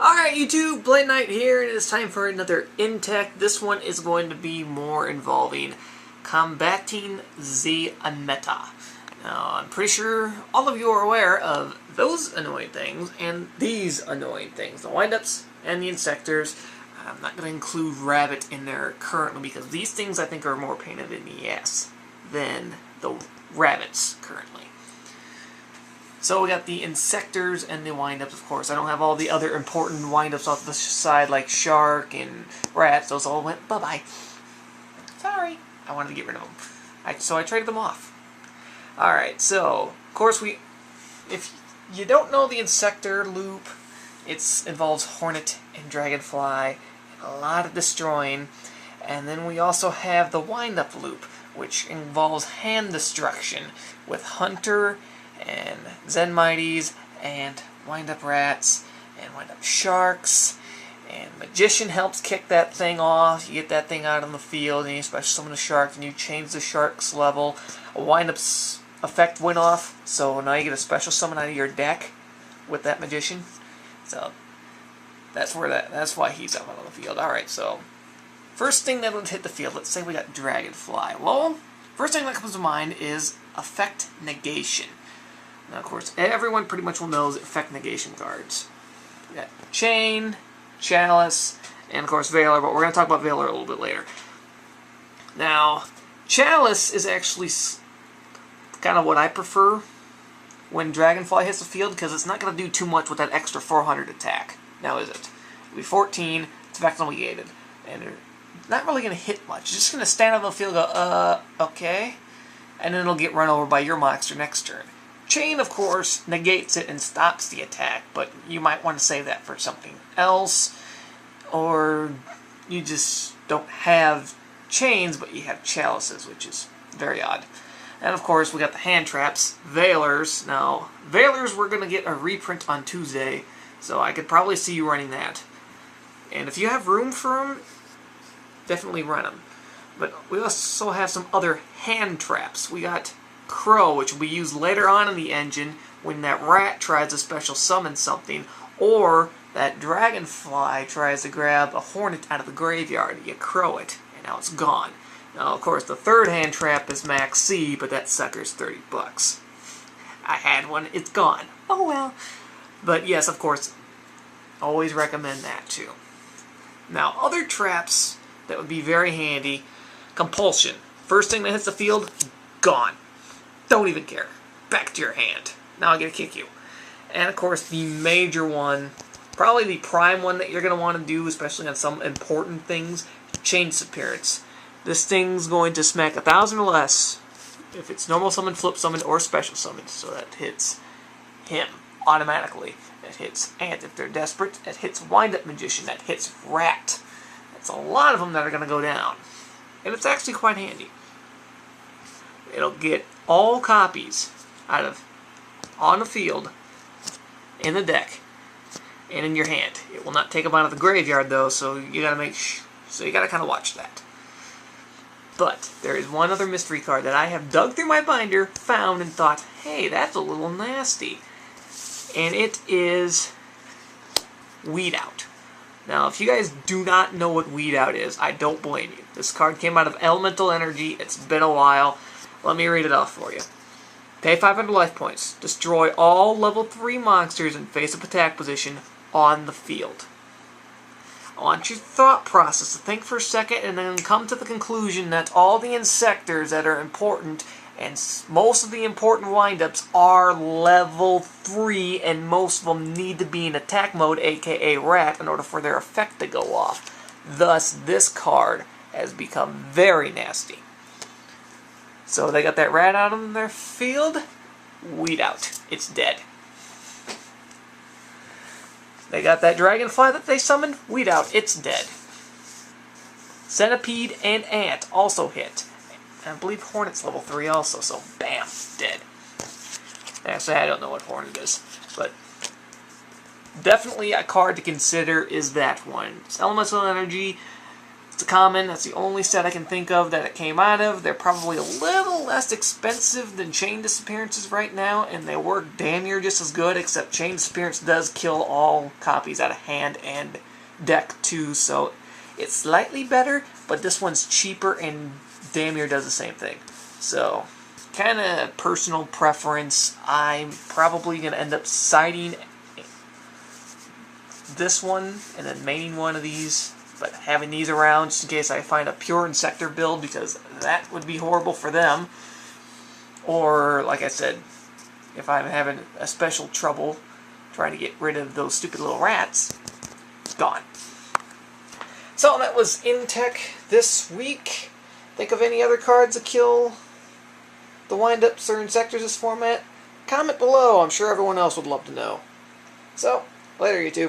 Alright YouTube, Blade Knight here, and it's time for another in-tech. This one is going to be more involving combating the meta. Now, I'm pretty sure all of you are aware of those annoying things and these annoying things. The windups and the insectors. I'm not going to include rabbit in there currently because these things I think are more painted in the ass than the rabbits currently. So we got the insectors and the windups, of course. I don't have all the other important windups off the side like shark and rats. Those all went bye-bye. Sorry. I wanted to get rid of them. So I traded them off. Alright, so, of course if you don't know the insector loop, it involves hornet and dragonfly, and a lot of destroying. And then we also have the windup loop, which involves hand destruction with hunter and Zen Mighties, and wind-up rats, and wind-up sharks, and Magician helps kick that thing off. You get that thing out on the field, and you special summon a shark, and you change the shark's level. A wind-up effect went off, so now you get a special summon out of your deck with that Magician. So that's why he's out on the field. Alright, so first thing that would hit the field, let's say we got Dragonfly. Well, first thing that comes to mind is effect negation. Now, of course, everyone pretty much will know effect negation cards. We got Chain, Chalice, and of course Valor, but we're going to talk about Valor a little bit later. Now, Chalice is actually kind of what I prefer when Dragonfly hits the field, because it's not going to do too much with that extra 400 attack. Now, is it? It'll be 14, it's Vexel negated, and they're not really going to hit much. It's just going to stand on the field and go, okay, and then it'll get run over by your monster next turn. Chain, of course, negates it and stops the attack, but you might want to save that for something else, or you just don't have chains, but you have chalices, which is very odd. And of course, we got the hand traps, Valors. Now, Valors we're going to get a reprint on Tuesday, so I could probably see you running that. And if you have room for them, definitely run them. But we also have some other hand traps. We got Crow, which will be used later on in the engine when that rat tries to special summon something, or that dragonfly tries to grab a hornet out of the graveyard. You crow it, and now it's gone. Now, of course, the third hand trap is Max C, but that sucker's 30 bucks. I had one, it's gone. Oh well. But yes, of course, always recommend that too. Now, other traps that would be very handy, Compulsion. First thing that hits the field, gone. Don't even care. Back to your hand. Now I get to kick you. And of course, the major one, probably the prime one that you're going to want to do, especially on some important things, Chain Disappearance. This thing's going to smack 1,000 or less if it's normal summon, flip summon, or special summon. So that hits him automatically. That hits Ant if they're desperate. That hits Wind-Up Magician. That hits Rat. That's a lot of them that are going to go down. And it's actually quite handy. It'll get all copies out of on the field, in the deck, and in your hand. It will not take them out of the graveyard though, so you gotta kind of watch that. But there is one other mystery card that I have dug through my binder, found, and thought, hey, that's a little nasty. And it is Weed Out. Now, if you guys do not know what Weed Out is, I don't blame you. This card came out of Elemental Energy. It's been a while. Let me read it off for you. Pay 500 life points. Destroy all level 3 monsters in face-up attack position on the field. I want your thought process to think for a second and then come to the conclusion that all the insectors that are important and most of the important windups are level 3, and most of them need to be in attack mode, aka rat, in order for their effect to go off. Thus, this card has become very nasty. So they got that rat out on their field, Weed Out. It's dead. They got that dragonfly that they summoned, Weed Out. It's dead. Centipede and Ant also hit. And I believe Hornet's level 3 also, so bam, dead. Actually, I don't know what Hornet is, but definitely a card to consider is that one. It's Elemental Energy. It's a common. That's the only set I can think of that it came out of. They're probably a little less expensive than Chain Disappearances right now, and they work damn near just as good, except Chain Disappearance does kill all copies out of hand and deck too, so it's slightly better, but this one's cheaper and damn near does the same thing. So, kind of personal preference. I'm probably going to end up siding this one and then maining one of these, but having these around just in case I find a pure Insector build, because that would be horrible for them. Or, like I said, if I'm having a special trouble trying to get rid of those stupid little rats, gone. So that was In-Tech this week. Think of any other cards that kill the wind-ups or Insectors this format? Comment below. I'm sure everyone else would love to know. So, later YouTube.